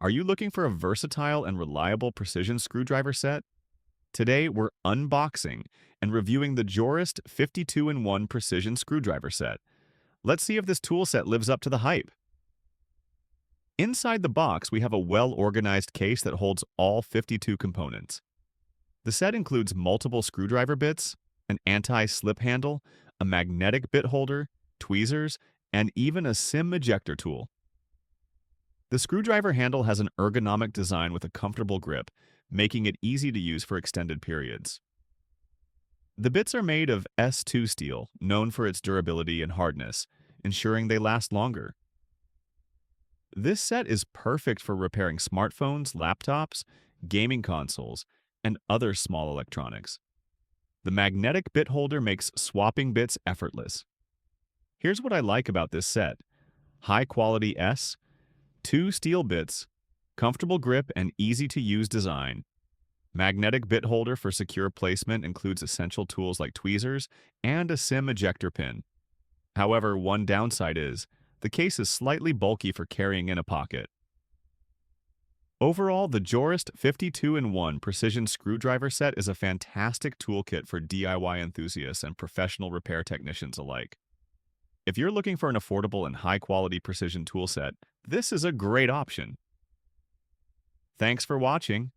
Are you looking for a versatile and reliable precision screwdriver set? Today, we're unboxing and reviewing the Jorest 52-in-1 precision screwdriver set. Let's see if this tool set lives up to the hype. Inside the box, we have a well-organized case that holds all 52 components. The set includes multiple screwdriver bits, an anti-slip handle, a magnetic bit holder, tweezers, and even a SIM ejector tool. The screwdriver handle has an ergonomic design with a comfortable grip, making it easy to use for extended periods. The bits are made of S2 steel, known for its durability and hardness, ensuring they last longer. This set is perfect for repairing smartphones, laptops, gaming consoles, and other small electronics. The magnetic bit holder makes swapping bits effortless. Here's what I like about this set: high-quality two steel bits, comfortable grip and easy-to-use design. Magnetic bit holder for secure placement includes essential tools like tweezers and a SIM ejector pin. However, one downside is the case is slightly bulky for carrying in a pocket. Overall, the Jorest 52-in-1 precision screwdriver set is a fantastic toolkit for DIY enthusiasts and professional repair technicians alike. If you're looking for an affordable and high-quality precision tool set, this is a great option. Thanks for watching.